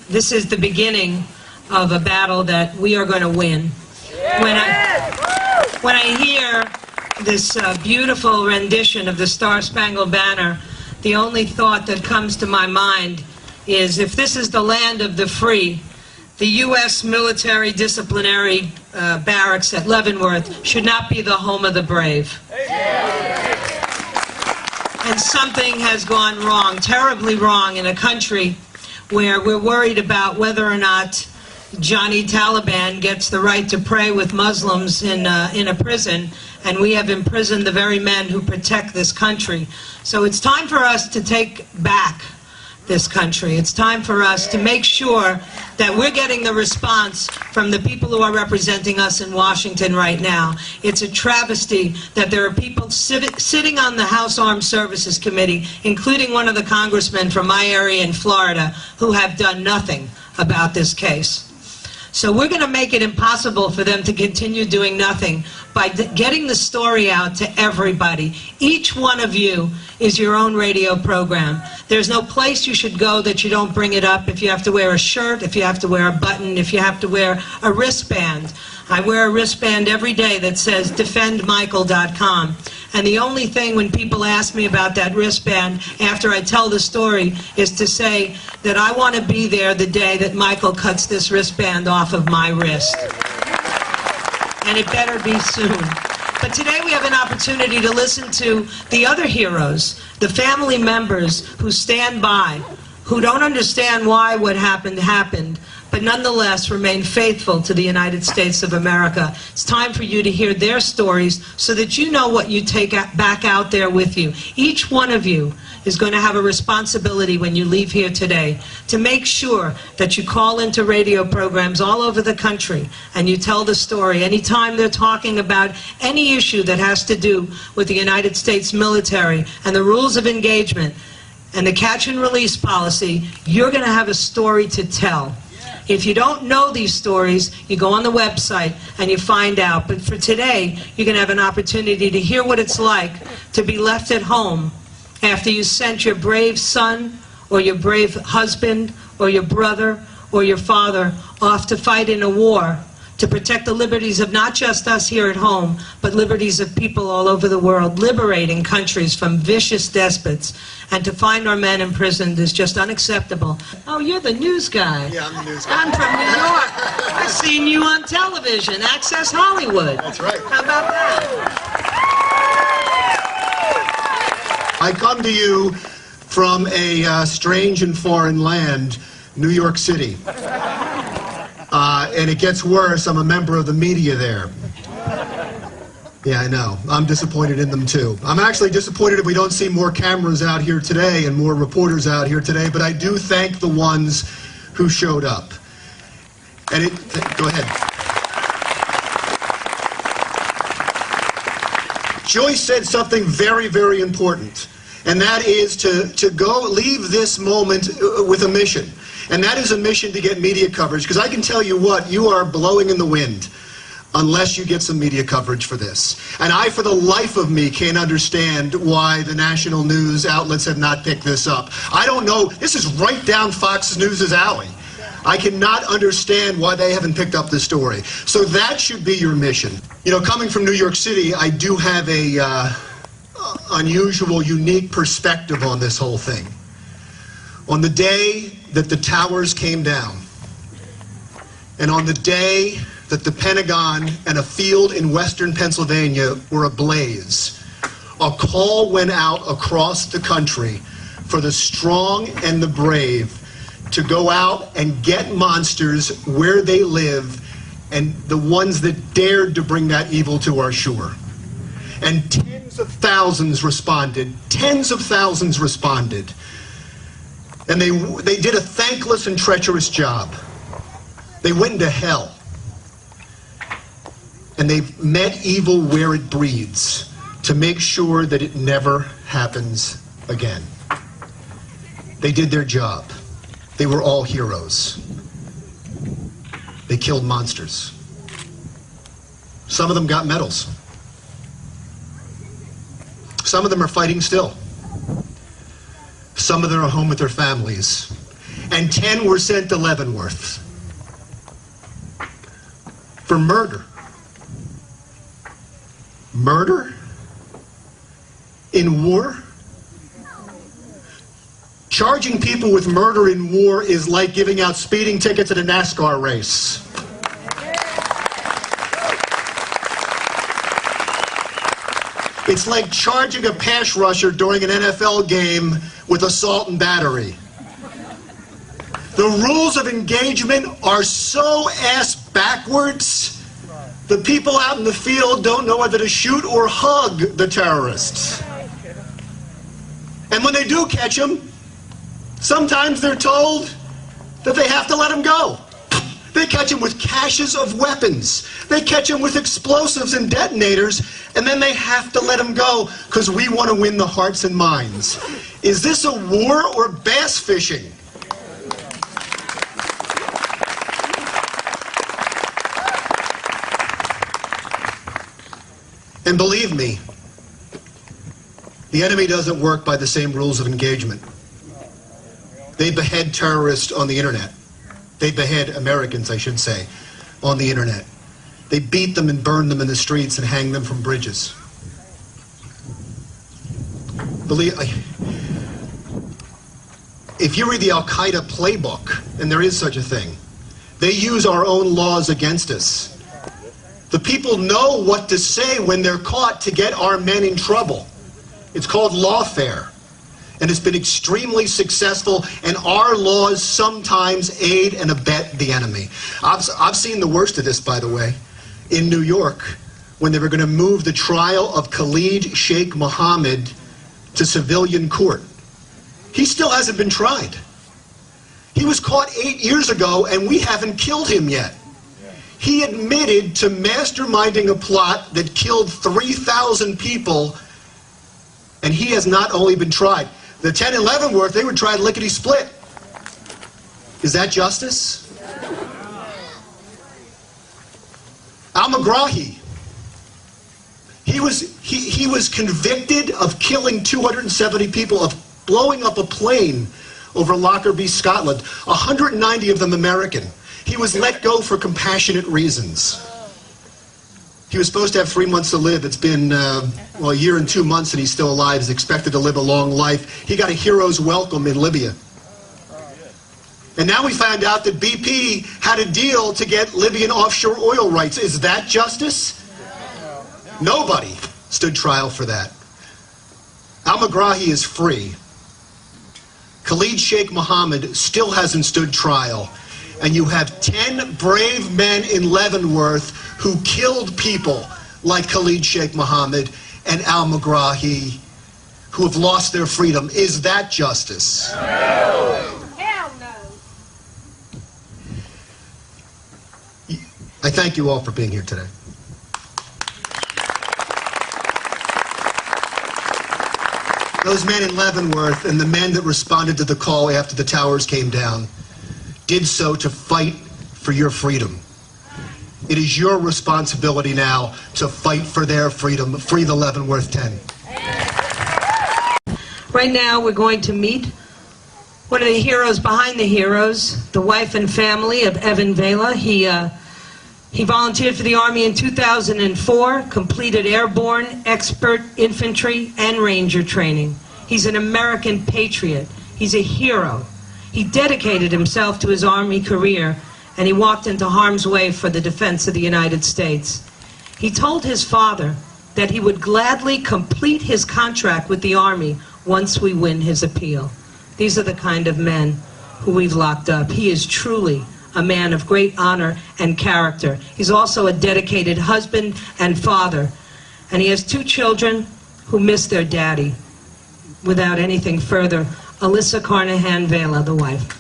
this is the beginning of a battle that we are going to win. When I hear this beautiful rendition of the Star-Spangled Banner, the only thought that comes to my mind is, if this is the land of the free, the U.S. military disciplinary barracks at Leavenworth should not be the home of the brave. And something has gone wrong, terribly wrong, in a country where we're worried about whether or not Johnny Taliban gets the right to pray with Muslims in a prison, and we have imprisoned the very men who protect this country. So it's time for us to take back this country. It's time for us to make sure that we're getting the response from the people who are representing us in Washington right now. It's a travesty that there are people sitting on the House Armed Services Committee, including one of the congressmen from my area in Florida, who have done nothing about this case. So we're going to make it impossible for them to continue doing nothing by getting the story out to everybody. Each one of you is your own radio program. There's no place you should go that you don't bring it up. If you have to wear a shirt, if you have to wear a button, if you have to wear a wristband. I wear a wristband every day that says defendmichael.com. And the only thing when people ask me about that wristband after I tell the story is to say that I want to be there the day that Michael cuts this wristband off of my wrist. And it better be soon. But today we have an opportunity to listen to the other heroes, the family members who stand by, who don't understand why what happened happened, but nonetheless remain faithful to the United States of America. It's time for you to hear their stories so that you know what you take back out there with you. Each one of you is going to have a responsibility when you leave here today to make sure that you call into radio programs all over the country and you tell the story. Anytime they're talking about any issue that has to do with the United States military and the rules of engagement and the catch and release policy, you're going to have a story to tell. If you don't know these stories, you go on the website and you find out. But for today, you're going to have an opportunity to hear what it's like to be left at home after you sent your brave son or your brave husband or your brother or your father off to fight in a war to protect the liberties of not just us here at home, but liberties of people all over the world, liberating countries from vicious despots. And to find our men imprisoned is just unacceptable. Oh, you're the news guy. Yeah, I'm the news guy. I'm from New York. I've seen you on television, Access Hollywood. That's right. How about that? I come to you from a strange and foreign land, New York City. And it gets worse, I'm a member of the media there. Yeah, I know. I'm disappointed in them too. I'm actually disappointed if we don't see more cameras out here today and more reporters out here today, but I do thank the ones who showed up. And go ahead. Joyce said something very, very important, and that is to leave this moment with a mission. And that is a mission to get media coverage, because I can tell you what, you are blowing in the wind unless you get some media coverage for this. And I, for the life of me, can't understand why the national news outlets have not picked this up. I don't know, this is right down Fox News's alley. I cannot understand why they haven't picked up this story. So that should be your mission. You know, coming from New York City, I do have a unusual, unique perspective on this whole thing. On the day that the towers came down, and on the day that the Pentagon and a field in western Pennsylvania were ablaze, a call went out across the country for the strong and the brave to go out and get monsters where they live, and the ones that dared to bring that evil to our shore. And tens of thousands responded. Tens of thousands responded. And they did a thankless and treacherous job. They went into hell. And they met evil where it breeds to make sure that it never happens again. They did their job. They were all heroes. They killed monsters. Some of them got medals. Some of them are fighting still. Some of them are home with their families. and 10 were sent to Leavenworth for murder. Murder? In war? Charging people with murder in war is like giving out speeding tickets at a NASCAR race. It's like charging a pass rusher during an NFL game with assault and battery. The rules of engagement are so ass backwards, the people out in the field don't know whether to shoot or hug the terrorists. And when they do catch them, sometimes they're told that they have to let them go. They catch them with caches of weapons. They catch them with explosives and detonators, and then they have to let them go because we want to win the hearts and minds. Is this a war or bass fishing? And believe me, the enemy doesn't work by the same rules of engagement. They behead terrorists on the internet. They behead Americans, I should say, on the internet. They beat them and burn them in the streets and hang them from bridges. If you read the Al-Qaeda playbook, and there is such a thing, they use our own laws against us. The people know what to say when they're caught to get our men in trouble. It's called lawfare. And it's been extremely successful, and our laws sometimes aid and abet the enemy. I've seen the worst of this, by the way, in New York, when they were going to move the trial of Khalid Sheikh Mohammed to civilian court. He still hasn't been tried. He was caught 8 years ago, and we haven't killed him yet. He admitted to masterminding a plot that killed 3,000 people, and he has not only been tried. The 10 in Leavenworth, they were tried lickety-split. Is that justice? Al-Megrahi, he was convicted of killing 270 people, of blowing up a plane over Lockerbie, Scotland, 190 of them American. He was let go for compassionate reasons. He was supposed to have 3 months to live. It's been, well, a year and 2 months, and he's still alive. He's expected to live a long life. He got a hero's welcome in Libya. And now we found out that BP had a deal to get Libyan offshore oil rights. Is that justice? Nobody stood trial for that. Al-Megrahi is free. Khalid Sheikh Mohammed still hasn't stood trial. And you have 10 brave men in Leavenworth who killed people like Khalid Sheikh Mohammed and Al-Megrahi, who have lost their freedom. Is that justice? No. Hell no. I thank you all for being here today. Those men in Leavenworth and the men that responded to the call after the towers came down did so to fight for your freedom. It is your responsibility now to fight for their freedom. Free the Leavenworth 10. Right now, we're going to meet one of the heroes behind the heroes, the wife and family of Evan Vela. He volunteered for the Army in 2004, completed airborne, expert infantry, and ranger training. He's an American patriot. He's a hero. He dedicated himself to his Army career, and he walked into harm's way for the defense of the United States. He told his father that he would gladly complete his contract with the Army once we win his appeal. These are the kind of men who we've locked up. He is truly a man of great honor and character. He's also a dedicated husband and father, and he has 2 children who miss their daddy. Without anything further, Alyssa Carnahan Vela, the wife.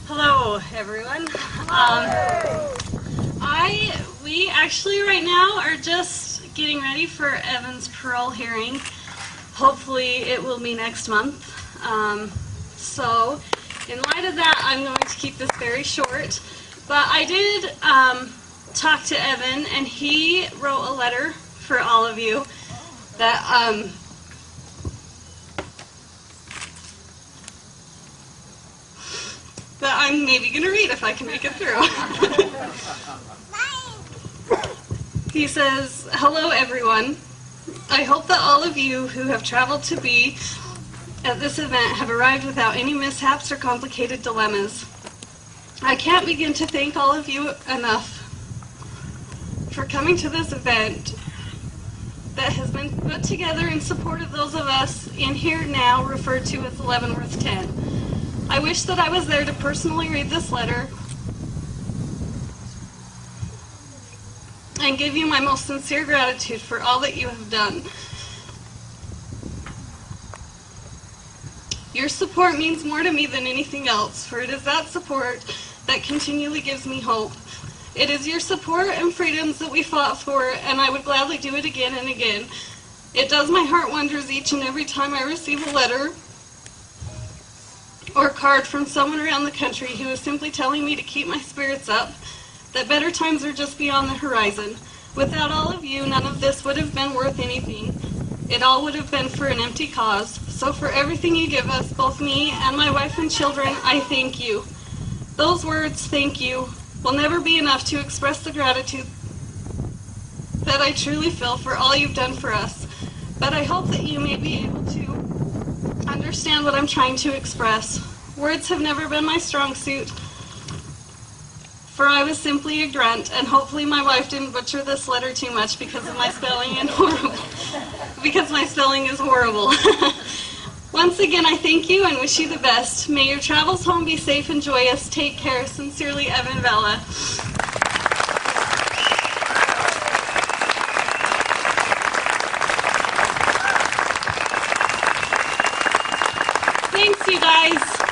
Hello, everyone. We actually right now are just getting ready for Evan's parole hearing. Hopefully it will be next month. So in light of that, I'm going to keep this very short. But I did talk to Evan, and he wrote a letter for all of you that that I'm maybe going to read if I can make it through. He says, "Hello everyone. I hope that all of you who have traveled to be at this event have arrived without any mishaps or complicated dilemmas. I can't begin to thank all of you enough for coming to this event that has been put together in support of those of us in here now referred to as Leavenworth 10. I wish that I was there to personally read this letter and give you my most sincere gratitude for all that you have done. Your support means more to me than anything else, for it is that support that continually gives me hope. It is your support and freedoms that we fought for, and I would gladly do it again and again. It does my heart wonders each and every time I receive a letter or card from someone around the country who is simply telling me to keep my spirits up, that better times are just beyond the horizon. Without all of you, none of this would have been worth anything. It all would have been for an empty cause. So for everything you give us, both me and my wife and children, I thank you. Those words, thank you, will never be enough to express the gratitude that I truly feel for all you've done for us. But I hope that you may be able to understand what I'm trying to express. Words have never been my strong suit, for I was simply a grunt, and hopefully my wife didn't butcher this letter too much because of my spelling and because my spelling is horrible. Once again, I thank you and wish you the best. May your travels home be safe and joyous. Take care. Sincerely, Evan Vela. Thanks, you guys.